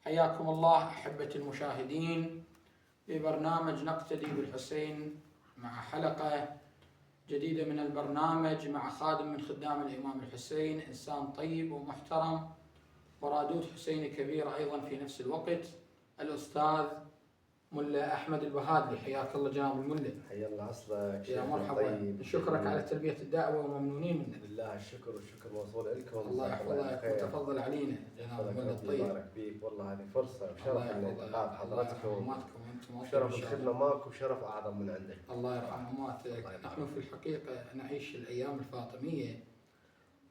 حياكم الله أحبتي المشاهدين ببرنامج نقتدي بالحسين، مع حلقة جديدة من البرنامج مع خادم من خدام الإمام الحسين، إنسان طيب ومحترم ورادود حسيني كبير أيضا في نفس الوقت، الأستاذ ملا أحمد الوهادلي. حياك الله جناب الملا. حيا الله عصرك. يا مرحبا. طيب. شكرك على تلبية الدعوة وممنونين منك. لله الشكر والشكر موصول لكم. الله يحفظك وتفضل علينا جناب الملا الطيب. يبارك فيك، والله هذه فرصة وشرف ان التقاء حضرتكم. شرف دخلنا معك وشرف اعظم من عندك. الله يرحم امواتك. نحن في الحقيقة نعيش الايام الفاطمية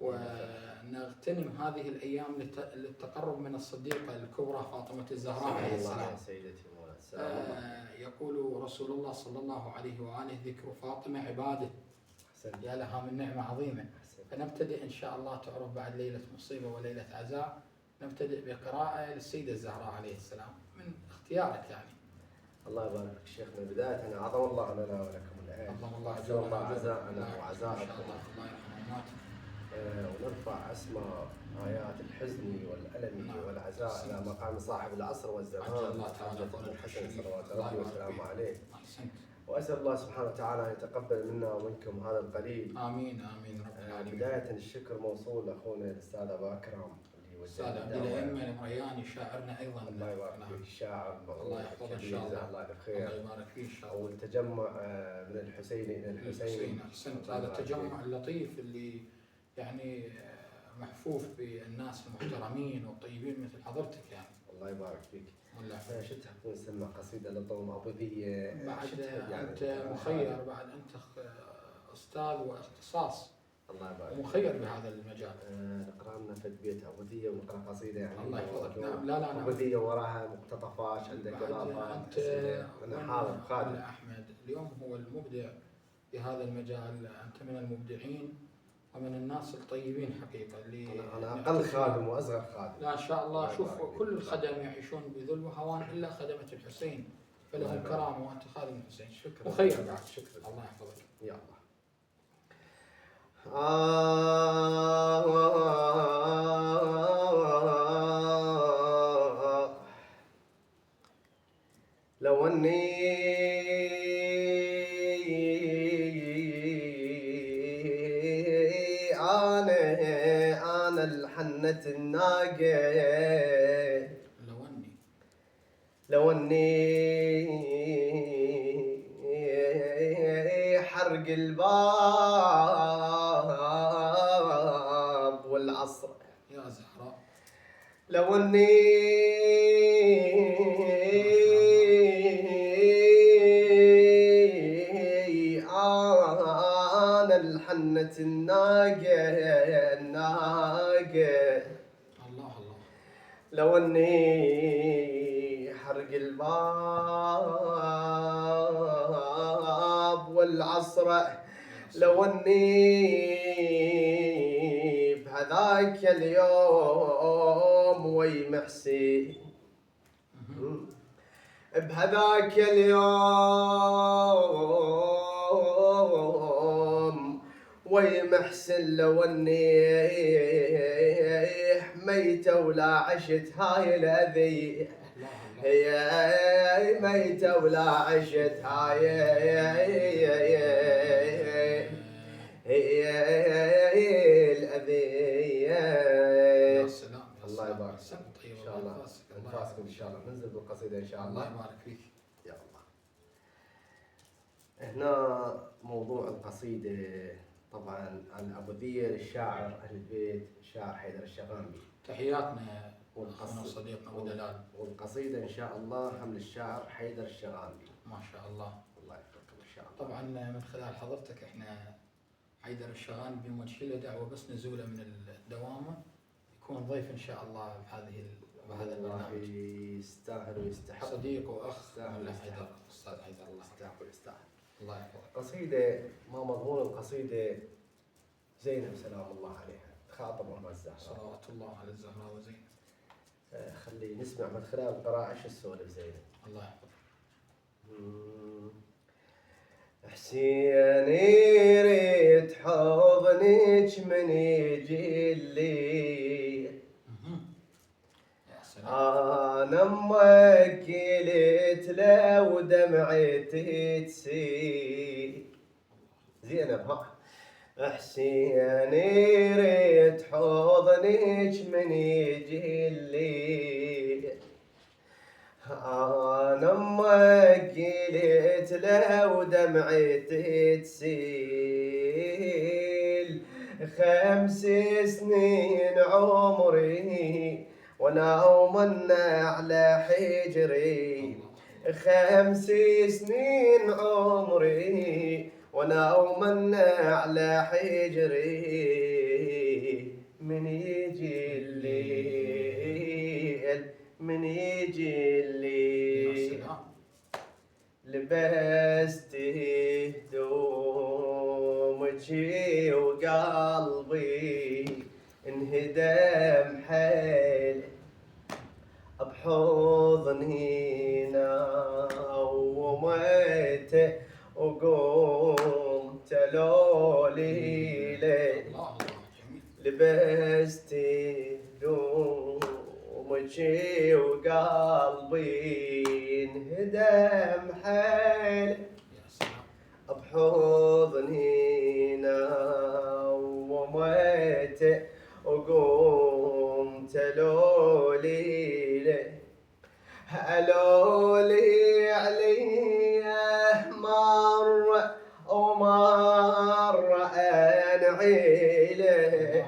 ونغتنم هذه الايام للتقرب من الصديقة الكبرى فاطمة الزهراء عليه السلام. سيدتي يقول رسول الله صلى الله عليه واله: ذكر فاطمة عبادة، يا لها من نعمة عظيمة. فنبتدئ ان شاء الله، تعرف بعد ليلة مصيبة وليلة عزاء، نبتدئ بقراءة للسيدة الزهراء عليه السلام من اختيارك يعني. الله يبارك فيك شيخنا. بداية عظم الله لنا ولكم العين. الله عزاءنا وعزاءكم. الله يرحم امواتك. ونرفع اسماء آيات الحزن والألم والعزاء إلى مقام صاحب العصر والزمان حضرة الحسن صلوات ربي وسلامه عليه. وأسأل الله سبحانه وتعالى أن يتقبل منا ومنكم هذا القليل. آمين آمين رب العالمين. بداية الشكر موصول لأخونا الأستاذ أبو أكرم الأستاذ عبد الأئمة المرياني شاعرنا أيضا. الله يبارك فيه. الشاعر الله يحفظه إن شاء الله. الله بالخير. الله يبارك فيه إن شاء الله. والتجمع من الحسيني إلى الحسيني. أحسنت. هذا التجمع اللطيف اللي يعني محفوف بالناس المحترمين والطيبين مثل حضرتك يعني. الله يبارك فيك. والله شو تحب نسمع قصيدة للضوء أبوذية؟ بعد أنت مخير، بعد أنت أستاذ واختصاص. الله يبارك. ومخير بهذا المجال. نقرأ لنا في بيت أبوذية ونقرأ قصيدة يعني. الله يحفظك. نعم. لا أبوذية وراها مقتطفات عندك إضافة. أنت أنا حاضر خادم. أحمد اليوم هو المبدع في هذا المجال، أنت من المبدعين ومن الناس الطيبين حقيقة اللي أنا أقل خادم وأصغر خادم. لا إن شاء الله. شوف كل الخدم يعيشون بذل وهوان إلا خدمة الحسين، فلهم كرامة وأنت خادم الحسين. شكرا. وخير بعد. شكرا. الله يحفظك. يا الله. لو أني أنا الحنة الناقة، لو أني حرق الباب والعصر، يا زهراء، لو أني أنا الحنة الناقة الله الله، لو أني حرق الباب والعصر، لو أني بهذاك اليوم ويمحسي، بهذاك اليوم ويمحسن، لو أني ميتة ولا عشت هاي الأذية، هي ميتة ولا عشت هاي الأذية. يا سلام. الله يبارك فيك إن شاء الله. أنفاسكم إن شاء الله. ننزل بالقصيدة إن شاء الله. الله يبارك فيك. يا الله. هنا موضوع القصيدة طبعا الأبوذية للشاعر أهل البيت الشاعر حيدر الشغامي. تحياتنا أخونا صديقنا ودلال. والقصيدة إن شاء الله هم للشاعر حيدر الشغامي. ما شاء الله. الله يحفظكم إن شاء الله. طبعا من خلال حضرتك احنا حيدر الشغامي بنوجه له دعوة بس نزوله من الدوامة يكون ضيف إن شاء الله بهذا البرنامج. يستاهل ويستحق. صديق وأخ. يستاهل حيدر. أستاذ حيدر. الله يستحق ويستاهل. الله يحفظك. قصيدة ما مضمون القصيدة زينب سلام الله عليها تخاطب أم الزهراء صلوات الله على الزهراء وزينب. خلي نسمع من خلال القراءة ايش السولف زينب. الله يحفظك. حسيني ريت حضنك من يجي الليل، يا سلام. أنا أمك قلت لو دمعتي تسيل زينب ها حسين يريد حضنك من يجي الليل أنا أمك قلت لو دمعتي تسيل 5 سنين عمري وانا ومنا على حجري 5 سنين عمري وانا ومنا على حجري من يجي الليل من يجي الليل لبست هدومك وقلبي انهدم حيل بحضني نومت وقمت لولي ليل لبست هدومك وقلبي انهدم حيل بحضني نومت وقمت لولي هلولي عليه مر ومر انعيله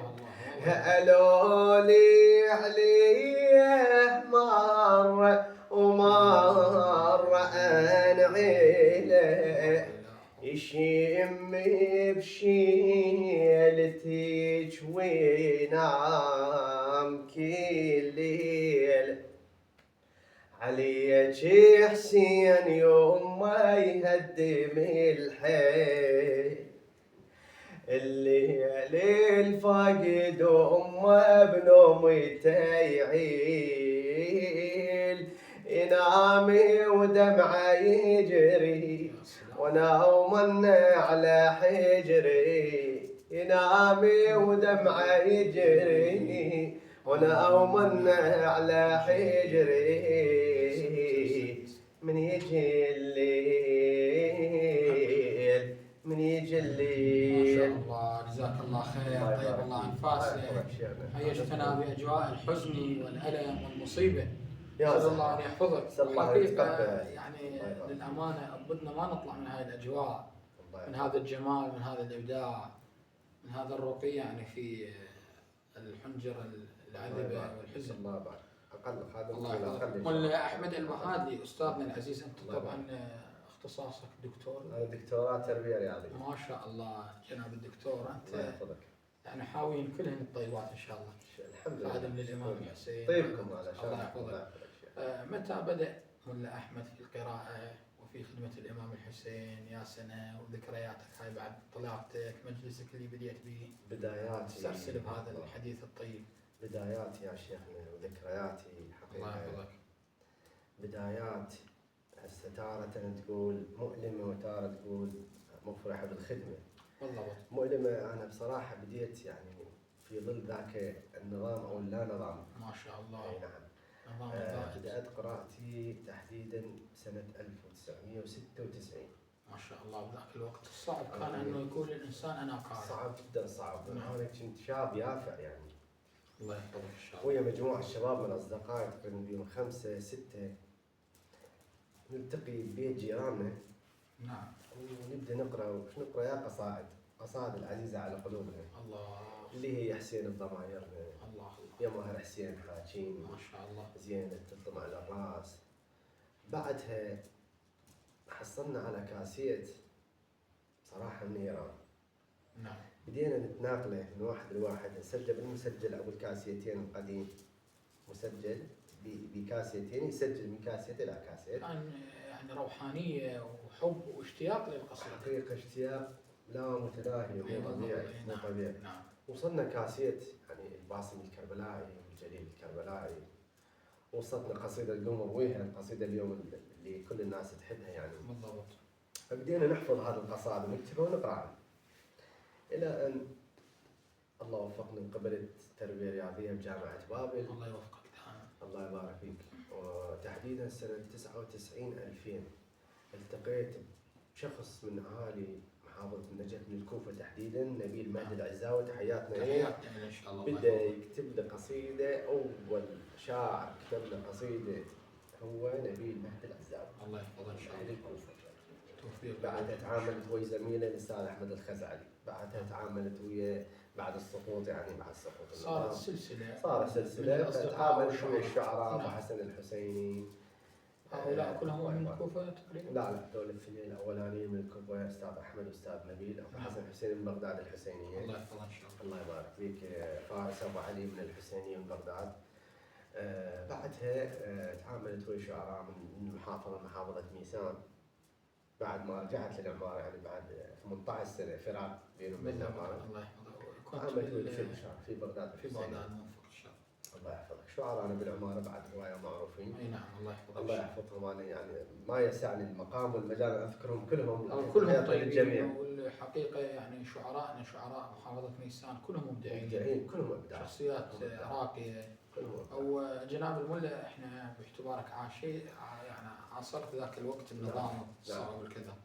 هلولي عليه مر ومر انعيله يشم بشيلتك وينام كل ليل عليك حسين يوم ما يهدم الحيل الليل الفاقد امه بنومته يعيل ينامي ودمعه يجري وانا ومن على حجري ينامي ودمعه يجري وانا ومن على حجري من يجي الليل من يجي الليل. ما شاء الله جزاك الله خير طيب الله انفاسك. هيجتنا باجواء الحزن والالم والمصيبه. نسال الله ان يحفظك. حقيقه يعني للامانه بدنا ما نطلع من هاي الاجواء من هذا الجمال من هذا الابداع من هذا الرقي يعني في الحنجر العذبه والحزن. الله بعد اقل خادم الله يحفظك. احمد البهادلي استاذنا العزيز انت طبعا اختصاصك دكتور. انا دكتوراه تربيه رياضيه. ما شاء الله جناب الدكتور انت يعني حاويين كلهن الطيبات ان شاء الله. الحمد لله. خادم للامام الحسين. طيبكم على الله يحفظك. متى بدا ملا احمد في القراءه وفي خدمه الامام الحسين يا سنه وذكرياتك هاي بعد طلعتك مجلسك اللي بديت به؟ بداياتي استرسل بهذا الحديث الطيب. بداياتي يا شيخنا وذكرياتي حقيقه. الله يحفظك. بدايات هسه تارة تقول مؤلمة وتارة تقول مفرحة بالخدمة. بالضبط. مؤلمة أنا بصراحة بديت يعني في ظل ذاك النظام أو اللا نظام. ما شاء الله. أي نعم. بدأت قراءتي تحديدا سنة 1996. ما شاء الله. بذاك الوقت الصعب كان انه يكون الانسان انا قارئ. صعب جدا صعب. نعم. أنا كنت شاب يافع يعني. الله يحفظك ان شاء الله. ويا مجموعة الشباب من أصدقائي تقريبا بيوم 5 6 نلتقي ببيت جيراننا. نعم. ونبدا نقرا وش نقرا يا قصائد العزيزه على قلوبنا. الله. اللي هي حسين الضمايرنا. الله. يا ماهر حسين حاجين. ما شاء الله. زينة تلطم على الراس. بعدها حصلنا على كاسيت صراحه من ايران. نعم. بدينا نتناقله من واحد لواحد نسجل بالمسجل او الكاسيتين القديم مسجل بكاسيتين يسجل من كاسيت الى كاسيت. يعني روحانيه وحب واشتياق للقصيده. حقيقه اشتياق لا متناهي مو طبيعي مو طبيعي. نعم. وصلنا كاسيت يعني الباسم الكربلائي والجليل الكربلائي. وصلتنا قصيده القمر ويها القصيده اليوم اللي كل الناس تحبها يعني. بالضبط. فبدينا نحفظ هذه القصائد ونكتبها ونقراها. الى ان الله وفقني وقبلت تربيه رياضيه بجامعه بابل. الله يوفقك دائما. الله يبارك فيك. وتحديدا سنة 99-2000 التقيت بشخص من أهالي محافظة النجف من الكوفة تحديدا، نبيل مهدي العزاوي، تحياتنا له. إن شاء الله. بدأ يكتب له قصيدة، أول شاعر كتب له قصيدة هو نبيل مهدي العزاوي. الله يحفظه إن شاء الله. توفيق. بعدها تعاملت ويا زميله الأستاذ أحمد الخزعلي، بعدها تعاملت ويا بعد السقوط، يعني بعد سقوط صارت سلسلة فتعاملت ويا الشعراء أبو حسن الحسيني. هؤلاء كلهم من الكوفة تقريبا؟ لا دول الاثنين الأولانيين من الكوفة، أستاذ أحمد وأستاذ نبيل. أبو حسن الحسيني من بغداد الحسينية. الله يحفظه إن شاء الله. الله يبارك فيك. فارس أبو علي من الحسينية من بغداد. بعدها تعاملت ويا شعراء من محافظة ميسان. بعد ما رجعت للعمارة، يعني بعد 18 سنة فراق بيني وبين العمارة. الله يحفظه. تعاملت ويا في بغداد في بغداد موفق إن شاء الله. الله يحفظك. شعراء بالعمارة بعد رواية معروفين. اي نعم. الله يحفظك. الله يحفظهم. انا يعني ما يسعني المقام والمجال ان اذكرهم كلهم. كلهم طيبين، والحقيقه يعني شعراء محافظه ميسان كلهم مبدعين. كلهم ابداع. شخصيات راقيه. او جناب الملا، احنا باعتبارك يعني عاصرت ذاك الوقت النظام الصعب والكذا.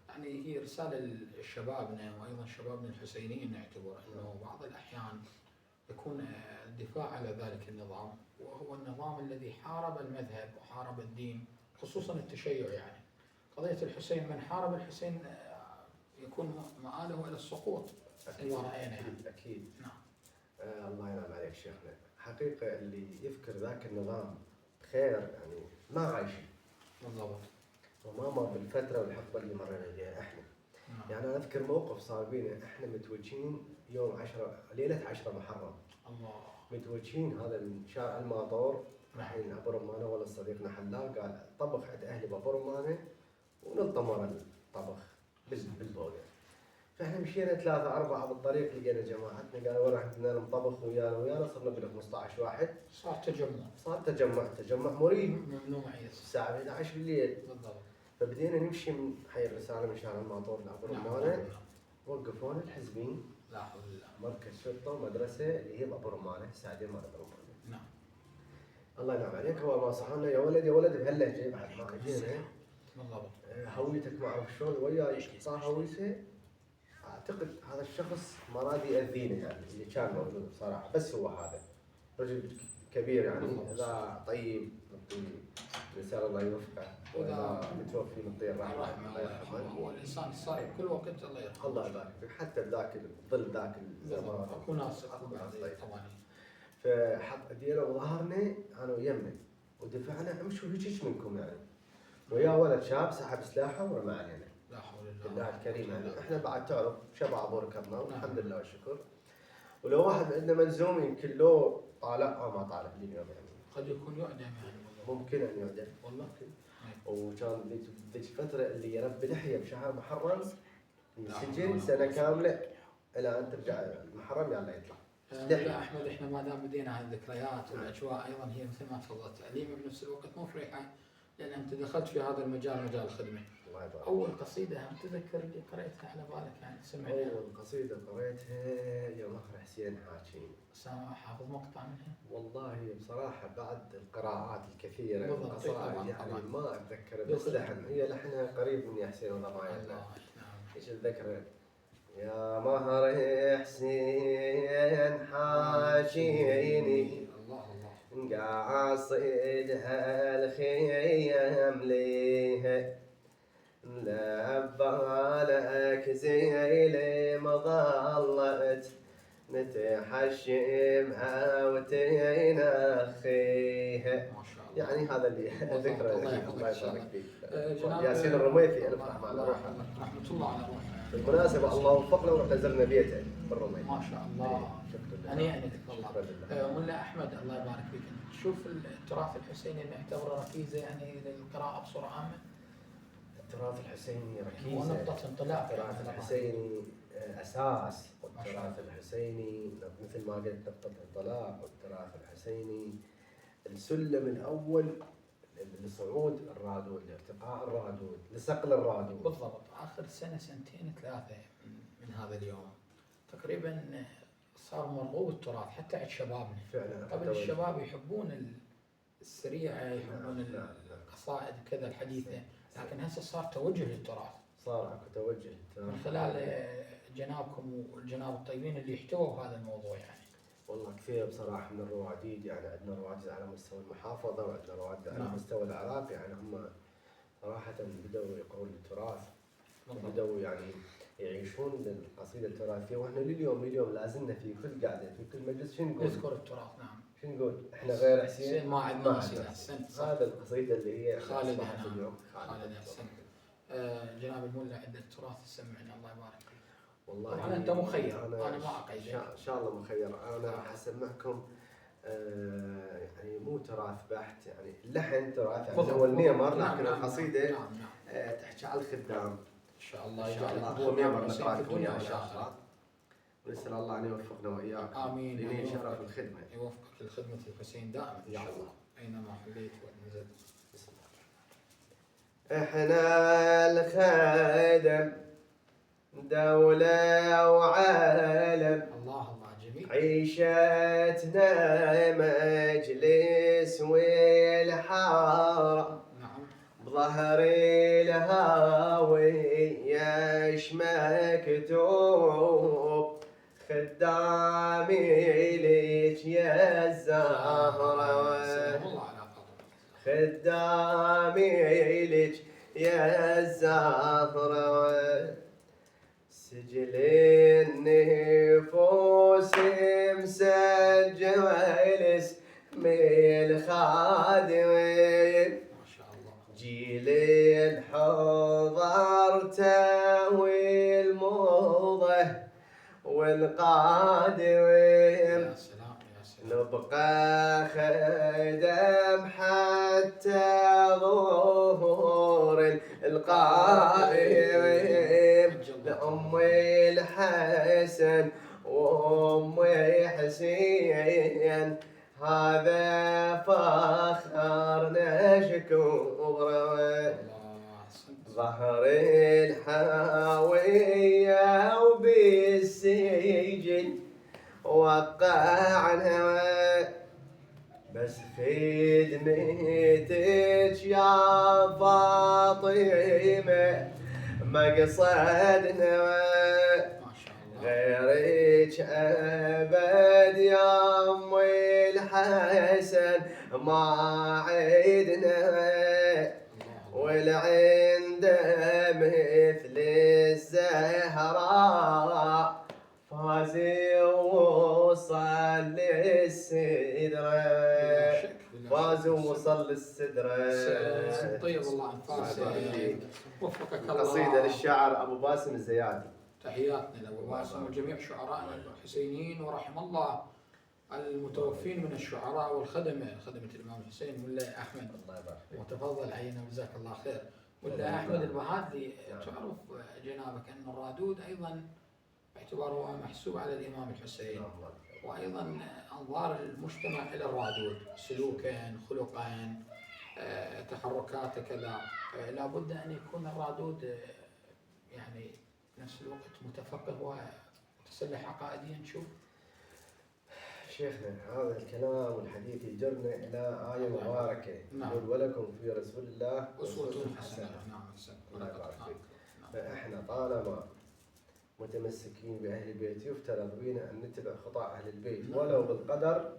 يعني هي رساله لشبابنا وايضا شبابنا الحسينيين، نعتبر انه بعض الاحيان يكون الدفاع على ذلك النظام، وهو النظام الذي حارب المذهب وحارب الدين، خصوصا التشيع. يعني قضية الحسين، من حارب الحسين يكون مآله إلى السقوط كما رأينا. أكيد. نعم. الله ينعم عليك شيخنا. حقيقة اللي يذكر ذاك النظام خير يعني ما عايش. بالضبط. وما مر بالفترة والحقبة اللي مرينا بها احنا. يعني أنا أذكر موقف صار بينا، احنا متوجهين يوم 10 ليلة 10 محرم. الله. متوجهين هذا من شارع الماطور رايحين ابو رمانه، ولا صديقنا حلاق قال طبخ عند اهلي بابو رمانه ونلطم ورا الطبخ بالبوقه. فاحنا مشينا 3-4 بالطريق، لقينا جماعتنا قالوا وين راح بدنا نطبخ ويانا صرنا بال 15 واحد. صار تجمع مريب. ممنوع الساعه 11 بالليل. بالضبط. فبدينا نمشي من حي الرساله من شارع الماطور لابو رمانه. وقفونا الحزبين. لا حول ولا مركز شرطه ومدرسه اللي هي بابو رمانه، السعدين مال ابو رمانه. نعم. الله ينعم عليك. اول ما صحنا يا ولد بهاللهجه بعد ما جينا. بالضبط. هويتك ما اعرف شلون وياي صار هويته. اعتقد هذا الشخص ما راد ياذينا، يعني اللي كان موجود بصراحه، بس هو هذا رجل كبير يعني. هذا طيب نسال الله يوفقه، وإذا متوفي نعطيه الرحمه. الله يرحمه. هو الانسان الصالح كل وقت الله يرحمه. الله يبارك فيك. حتى بذاك ظل ذاك الزمان اكو ناس طبعا. فحط ايدينا وظهرنا انا ويمه ودفعنا امشوا هيك منكم يعني. ويا ولد شاب سحب سلاحه ورمى علينا. لا حول ولا قوه بالله الكريم يعني. احنا بعد تعرف شباب وركبنا والحمد لله والشكر. ولو واحد عندنا ملزوم يمكن لو طالع او ما طالع اليوم يعني. قد يكون يعدم يعني. ممكن ان يعدم والله. وكان ذيك الفتره اللي يربي لحيه بشهر محرم يسجن سنه كامله الى ان ترجع المحرم يلا يطلع. لا احمد، احنا ما دام بدينا هذه الذكريات والاجواء ايضا هي مثل ما تفضلت أليمة بنفس الوقت مفرحه، لان انت دخلت في هذا المجال، مجال الخدمه. الله يبارك. اول قصيده هم تذكر اللي قريتها على بالك يعني سمعتها؟ اول قصيده قريتها يا مهر حسين حاكين. حافظ مقطع منها؟ والله بصراحه بعد القراءات الكثيره والقصائد يعني ما اتذكر، بس لحن هي لحنها قريب من يا حسين وضمايلنا. ايش الذكرى؟ يا مهر حسين حاجيني قاصدها الخيم ليها لبالك زيلي مظلت نتحشمها وتنخيها. يعني هذا اللي ذكرى. الله يبارك فيك. ياسين الرميثي الف رحمه على روحه. رحمه الله على روحه. بالمناسبة الله وفقنا ورحنا زرنا بيته بالرمية. ما شاء الله. هنيئا لك والله. ملا احمد الله يبارك فيك، تشوف التراث الحسيني نعتبره ركيزه يعني للقراءة بصورة عامة؟ التراث الحسيني ركيزة ونقطة انطلاق. التراث الحسيني أساس، والتراث الحسيني مثل ما قلت نقطة انطلاق، والتراث الحسيني السلم الأول لصعود الرادود، لارتقاء الرادود، لصقل الرادود. بالضبط. آخر سنة 2-3 من هذا اليوم تقريبا صار مرغوب التراث حتى عند شبابنا. فعلا. قبل الشباب يحبون السريعة يحبون القصائد كذا الحديثة، لكن هسه صار توجه للتراث. صار اكو توجه من خلال جنابكم والجناب الطيبين اللي يحتووا هذا الموضوع يعني. والله كثير بصراحة من الرواديد، يعني عندنا رواديد على مستوى المحافظة وعندنا رواديد على مستوى العراق، يعني هم صراحة بدأوا يقرون التراث وبدأوا يعني يعيشون بالقصيدة التراثية، واحنا لليوم لازلنا في كل قعدة في كل مجلس شو نقول؟ نذكر التراث. نعم. شو نقول؟ احنا غير حسين ما عندنا نصيب. هذا القصيدة اللي هي خالد. أصبحت اليوم خالد أحسنت. جناب الملا عندك تراث تسمعنا الله يبارك فيك. والله طبعا انت مخير، انا ما اقيدك. ان شاء الله مخير. انا راح اسمعكم يعني مو تراث بحت، يعني اللحن تراث يعني هو النيمر، لكن القصيده تحكي على الخدام. ان شاء الله يجعلك هو نيمر نقرا لكم اياه ان شاء الله، ونسال الله ان يوفقنا واياكم. امين. لين شرف الخدمه. يوفقك لخدمه الحسين دائما ان شاء الله اينما حليت ونزلت. احنا الخادم دولة وعالم، الله جميل. عيشتنا مجلس والحارة، نعم. بظهر الهاوي يش مكتوب، خدامي لك يا الزهرة، خدامي لك يا الزهرة، سجل النفوس مسجل اسم الخادم، ما شاء الله. جيل الحضرته والموضة والقادم، يا سلام يا سلام. نبقى خدم حتى ظهور القائم، لأم الحسن وأم حسين، هذا فخر نشكره، ظهر الحاوية وبالسجن وقعنا، بس خدمتك يا فاطمة مقصدنا، غيرك أبد يا أم الحسن ما عدنا، والعنده مثل الزهراء فاز ووصل للسدرة، فاز ووصل للسدرة. طيب الله انفاسك. وفقك الله. قصيدة للشاعر أبو باسم الزيادي. تحياتنا لأبو باسم وجميع شعرائنا الحسينيين، ورحم الله المتوفين من الشعراء والخدمة، خدمة الإمام الحسين ملا أحمد. الله يبارك فيك. وتفضل علينا جزاك الله خير. ملا أحمد البهادلي، تعرف جنابك أن الرادود أيضا باعتباره محسوب على الإمام الحسين، وأيضا أنظار المجتمع إلى الرادود سلوكا خلقا تحركاته كذا، لابد أن يكون الرادود يعني نفس الوقت متفقه ومتسلح عقائديا. نشوف شيخنا هذا الكلام والحديث يجرنا إلى آية مباركة يقول ولكم في رسول الله أسوة حسنة. نعم. الله يبارك فيك. فإحنا طالما متمسكين بأهل البيت يفترض بنا أن نتبع خطأ أهل البيت ولو بالقدر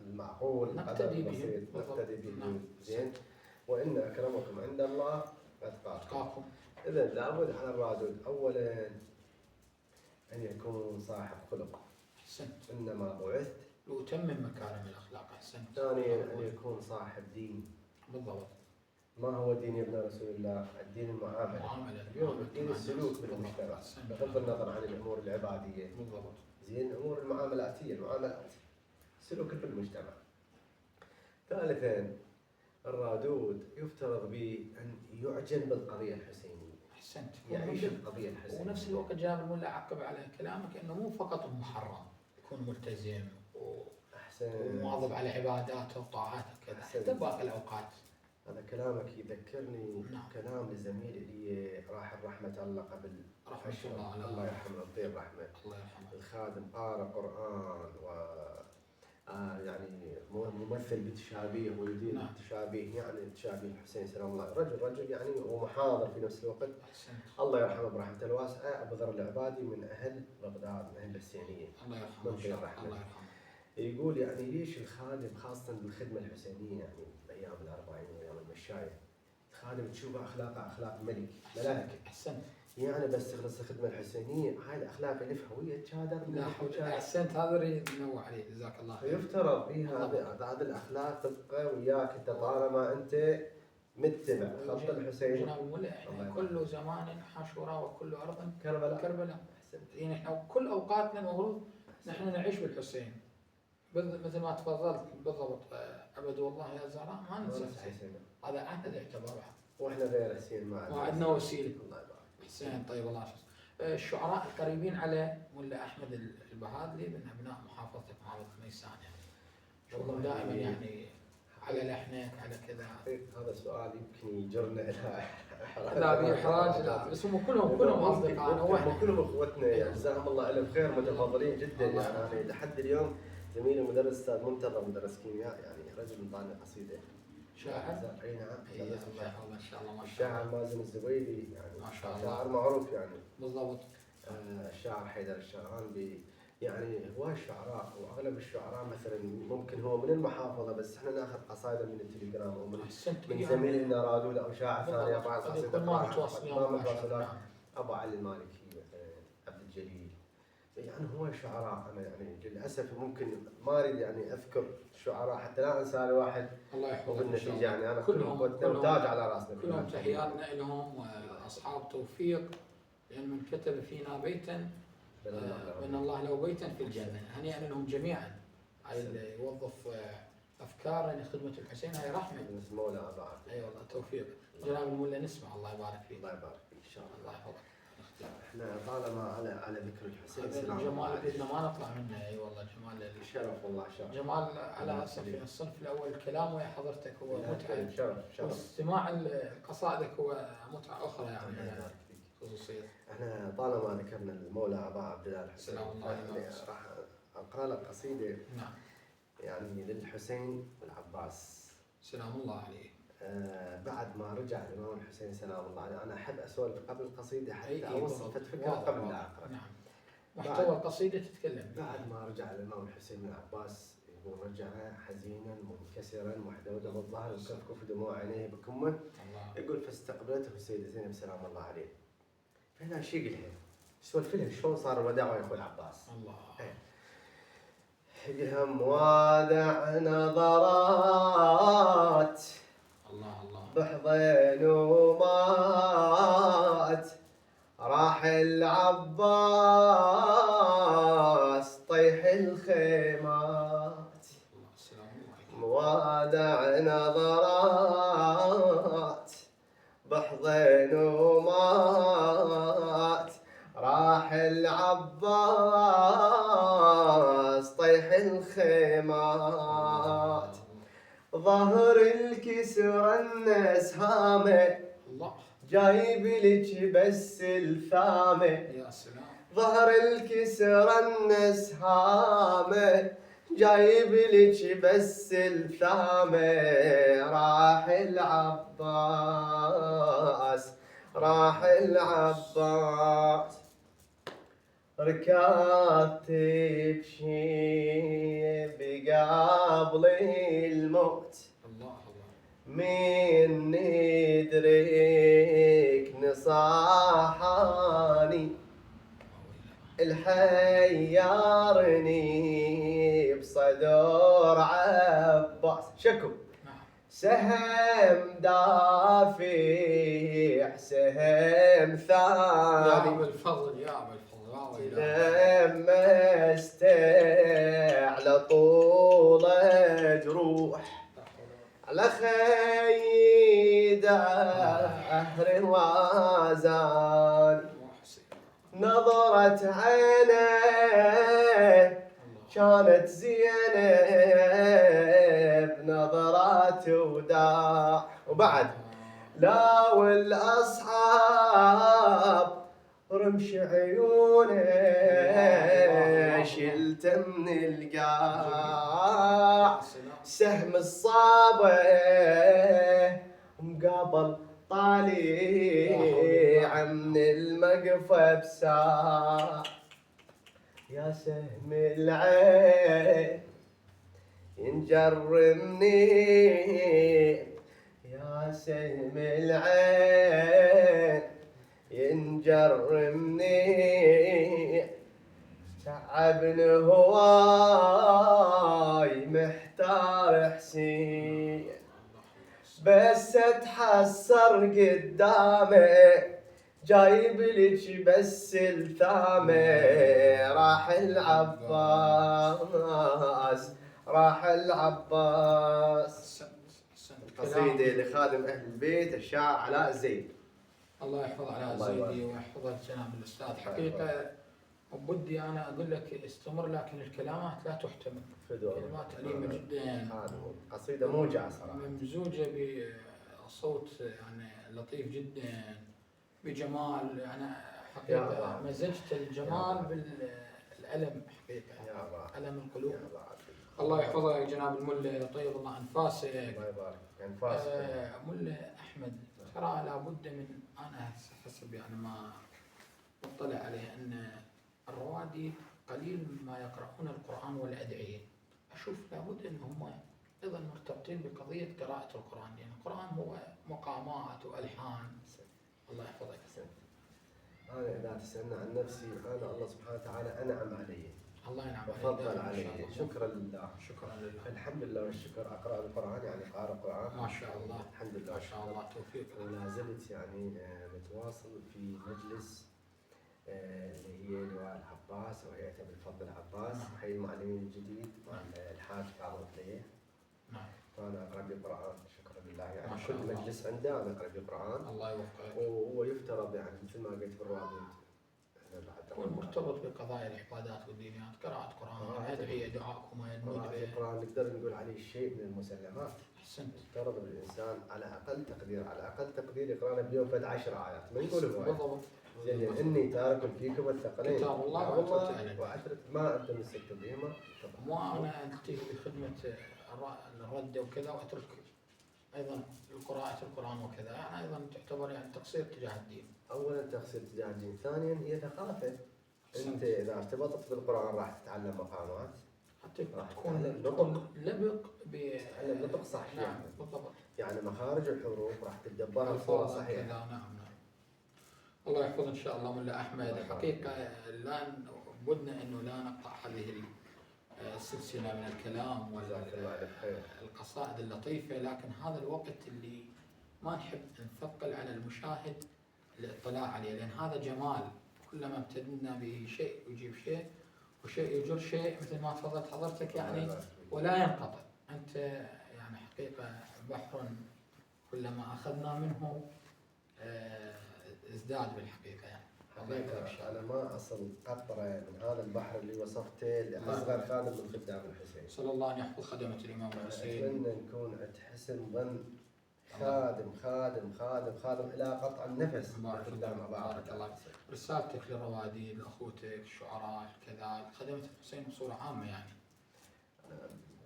المعقول، نقتدي بسيط نقتدي به. زين. وإن أكرمكم عند الله أتقاكم. إذا لابد على الرادود أولا أن يكون صاحب خلق. أحسنت. إنما بعثت لأتمم مكارم الأخلاق. أحسنت. ثانيا أن يكون صاحب دين. بالضبط. ما هو الدين يا ابن رسول الله؟ الدين المعاملة. اليوم الدين السلوك بالمجتمع بغض النظر عن الأمور العبادية. بالضبط. زين. الأمور المعاملاتية، المعاملات، السلوك بالمجتمع. ثالثا الرادود يفترض به أن يعجن بالقضية الحسينية. أحسنت. يعيش القضية الحسينية. ونفس الوقت جاب الملا عقب على كلامك أنه مو فقط محرم، يكون ملتزم ومواظب على عباداته وطاعاته كذا حتى باقي الأوقات. هذا كلامك يذكرني كلام لزميلي اللي راح رحمة الله قبل رحمة الله يرحمه ويطيب رحمه. الله يرحمه. الخادم قارئ قرآن يعني ممثل بتشابيه ويدير نعم. بتشابيه، يعني تشابيه الحسين سلام الله، رجل يعني ومحاضر في نفس الوقت. الله يرحمه برحمته الواسعة. أبو ذر العبادي من أهل بغداد، من أهل الحسينية. الله يرحمه. الله يرحمه. يقول يعني ليش الخادم خاصة بالخدمة الحسينية، يعني بأيام الأربعين وأيام المشاية، الخادم تشوفه أخلاقه أخلاق ملائكة. أحسنت. يعني بس تخلص الخدمة الحسينية هاي الأخلاق اللي في هوية شادر. لا حول. أحسنت، هذا اللي ننوه عليه، جزاك الله خير. يفترض فيها هذه الأخلاق تبقى وياك أنت طالما أنت متبع خط الحسين. جناب المولى احنا كل زمان حاشوراء وكل أرض كربلاء. يعني احنا كل أوقاتنا المفروض نحن نعيش بالحسين. مثل ما تفضلت بالضبط، أبد والله يا زهراء ما ننسى الحسين. هذا عهد اعتبارها. واحنا غير حسين ما عندنا وسيلة. الله يبارك. حسين طيب الله يحفظك. الشعراء القريبين على ملا أحمد البهادلي من أبناء محافظة ميسان يعني. شغلهم دائما يعني على لحنك على كذا. هذا السؤال يمكن يجرنا إلى لا بإحراج لا، بس هم كلهم أصدقائنا وإحنا كلهم إخوتنا يعني، جزاهم الله ألف خير، متفضلين جدا يعني. أنا لحد اليوم زميلي مدرس أستاذ منتظر مدرس كيمياء، يعني رجل طالع قصيدة شاعر. اي نعم. ما شاء الله ما شاء الله. الشاعر مازن الزبيدي يعني ما شاء الله. شاعر معروف يعني. بالضبط. الشاعر حيدر الشعران يعني هواي شعراء، واغلب الشعراء مثلا ممكن هو من المحافظه بس احنا ناخذ قصائد من التليجرام او من زميلنا رادول او شاعر ثاني يرفع قصيده ما متواصلين. ابو علي المالكي مثلا، عبد الجليل، يعني هو شعراء. انا يعني للاسف ممكن ما اريد يعني اذكر شعراء حتى لا انسى واحد. الله يحفظهم. وبالنتيجه يعني انا كلهم تاج على راسنا. كلهم تحياتنا لهم واصحاب توفيق، لان من كتب فينا بيتا بنى الله له بيتا في الجنه. هنيئا لهم جميعا. هاي اللي يوظف افكار لخدمه الحسين هاي رحمه. مولا ابا. اي والله توفيق. جناب المولى نسمع. الله يبارك فيك. الله يبارك فيك ان شاء الله. الله يحفظك. احنا طالما على ذكر الحسين سلام جمال بدنا ما نطلع منه. اي والله جمال شرف والله شرف. جمال على الصنف الاول كلامه يا حضرتك هو متعه. شرف. واستماع قصائدك هو متعه اخرى يعني خصوصيه. احنا طالما ذكرنا المولى ابا عبد الله الحسين، سلام الله عليه، راح اقرا لك قصيده. نعم. يعني للحسين والعباس سلام الله عليه. بعد ما رجع الامام الحسين سلام الله عليه. انا احب اسولف قبل القصيده حتى اوصل فكره قبل لا اقرا. نعم. محتوى القصيده تتكلم. بعد ما رجع الامام الحسين من العباس يقول رجع حزينا منكسرا محدودا بالظهر وكفكف دموع عينيه بكمه. يقول فاستقبلته السيده زينب سلام الله عليه. فهنا شيء قلها سولف لها شلون صار الوداع ويا اخوي العباس. الله. قلها موادع نظرات الله بحضين ومات راح العباس طيح الخيمات. موادع نظرات بحضين ومات راح العباس طيح الخيمات. ظهر الكسر الناس هامه جايب لك بس الفامه. يا سلام. ظهر الكسر الناس هامه جايب لك بس الفامه. راح العباس راح العباس. ركضت تبكي بقبل الموت من ندرك نصاحاني الحيرني بصدور عباس. شكو سهم دافع سهم ثاني يا أبا الفضل يا أبا الفضل لمست على طول جروح على خيد أهر وازان. نظرت عينه كانت زينب نظرات وداع. وبعد لا والأصحاب رمش عيونه شلته من القاع سهم الصابه مقابل طالع من المقفى بساع يا سهم العين ينجر منين يا سهم العين ينجر منين تعبني هواي محتار حسين بس اتحسر قدامي جايب لك بس الثامي راح العباس راح العباس. قصيدة لخادم أهل البيت الشاعر علاء الزيد. الله يحفظ علاء الزيدي ويحفظ جناب الأستاذ. حقيقة بدي أنا أقول لك استمر، لكن الكلمات لا تحتمل. كلمات أليمة جدا، قصيدة موجعة صراحة، ممزوجة بصوت يعني لطيف جدا، بجمال. يعني حقيقة مزجت الجمال بالألم، حقيقة ألم القلوب. الله يحفظك يا جناب الملا، طيب الله أنفاسك. الله يبارك أنفاسك. ملا أحمد، ترى لابد من، أنا حسب يعني ما اطلع عليه، أن الروادي قليل ما يقرؤون القرآن والأدعية. أشوف لابد أنهم أيضا مرتبطين بقضية قراءة القرآن، لأن يعني القرآن هو مقامات وألحان. الله يحفظك. أنا إذا تسألنا عن نفسي، أنا الله سبحانه وتعالى أنعم علي، الله ينعم عليك وفضل علي، شكرا لله. شكرا لله. الحمد لله والشكر. أقرأ القرآن يعني قارئ قرآن ما شاء الله. الحمد لله ما شاء الله، توفيق. ولا زلت يعني متواصل في مجلس اللي هي لواء العباس وهيئة بالفضل العباس. حي المعلمين الجديد مع الحاج كاظم فليه. نعم. فأنا أقرأ بقرآن شكرا لله، يعني ما شاء كل الله. مجلس عنده أنا أقرأ بقرآن. الله يوفقك. وهو يفترض يعني مثل ما قلت بالروابط يكون مرتبط بقضايا العبادات والدينيات، قراءة قرآن، أدعية، دعاءكم قراءة القرآن نقدر نقول عليه شيء من المسلمات. أحسنت. يفترض الإنسان على أقل تقدير يقرأنا بيوم فد 10 آيات، ما نقول هواي. بالضبط. زين إني تارك فيكم الثقلين كتاب الله وعشرة ما أنت مسكت بهما. وأنا ألتهي بخدمة الرد وكذا، وأترك أيضا قراءة القرآن وكذا، يعني أيضا تعتبر يعني تقصير تجاه الدين. أولا تقصير تجاه الدين، ثانيا هي ثقافة. أنت إذا ارتبطت بالقرآن راح تتعلم مقامات، حتى راح تكون لبق تتعلم نطق صحيح. نعم بالضبط. يعني مخارج الحروف راح تتدبرها بصورة صحيحة. نعم نعم. الله يحفظ إن شاء الله ملا أحمد. حقيقة بدنا أنه لا نقطع هذه السلسلة من الكلام والقصائد اللطيفة، لكن هذا الوقت اللي ما نحب نثقل على المشاهد الاطلاع عليه، لأن هذا جمال. كلما ابتدنا بشيء يجيب شيء، وشيء يجر شيء، مثل ما تفضلت حضرتك يعني، ولا ينقطع. أنت يعني حقيقة بحر كلما أخذنا منه ازداد بالحقيقة يعني. حقيقة أنا ما أصل قطرة من هذا البحر اللي وصفته لأصغر خادم من خدام الحسين. صلى الله أن يحفظ خدمة الإمام الحسين. أتمنى نكون عند حسن ظن خادم خادم خادم خادم إلى قطع النفس. بارك الله. رسالتك للروادي، لأخوتك الشعراء كذا، خدمة الحسين بصورة عامة يعني.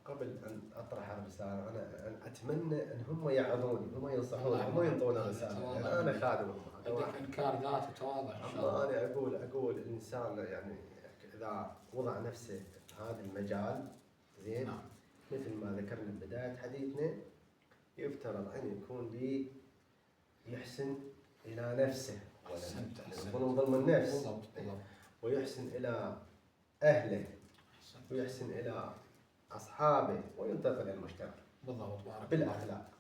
قبل أن أطرح الرسالة، أنا أتمنى أن هم يعظوني، هم ينصحوني، هم ينطون رسالة. أنا خادمهم. عندك إنكار ذات وتواضع إن شاء الله. أنا أقول الإنسان يعني إذا وضع نفسه في هذا المجال زين. نعم. مثل ما ذكرنا بداية حديثنا، يفترض أن يكون لي يحسن إلى نفسه، يكون ظلم النفس، ويحسن إلى أهله، ويحسن إلى أصحابه، وينتقل إلى المجتمع. بالضبط. بالأخلاق.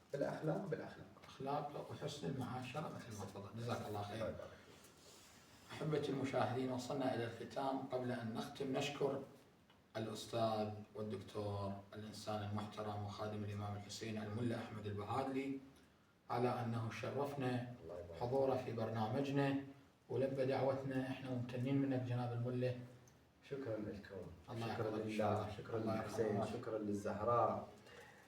أخلاق وحسن المعاشرة مثل ما تفضل. جزاك الله خير. أحبتي المشاهدين، وصلنا إلى الختام. قبل أن نختم نشكر الأستاذ والدكتور الإنسان المحترم وخادم الإمام الحسين الملا أحمد البهادلي على أنه شرفنا حضوره في برنامجنا ولبى دعوتنا. إحنا ممتنين منك جناب الملا. شكرا لكم. الله شكرا لله، شكرا للحسين، شكرا للزهراء.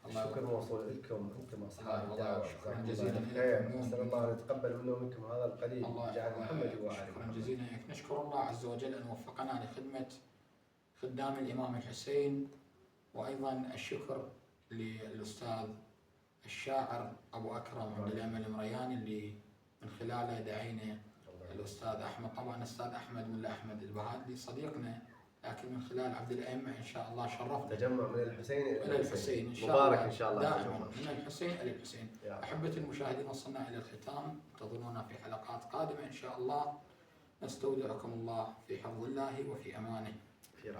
الشكر موصول لكم انتم اصحاب الدعوه. شكرا جزيلا لكم. نسال الله ان يتقبل منا ومنكم هذا القليل جعل محمد وآل شكرا محمد. جزيلا لك. نشكر الله عز وجل ان وفقنا لخدمه خدام الامام الحسين، وايضا الشكر للاستاذ الشاعر ابو اكرم عبد الامل المرياني اللي من خلاله دعينا الاستاذ احمد. طبعا الاستاذ احمد ملا احمد البهادلي صديقنا، لكن من خلال عبد الائمه ان شاء الله شرفنا. تجمع من الحسين الى الحسين ان شاء مبارك الله. ان شاء الله دائما من الحسين الى الحسين. احبتي المشاهدين، وصلنا الى الختام، انتظرونا في حلقات قادمه ان شاء الله. نستودعكم الله في حفظ الله وفي امانه.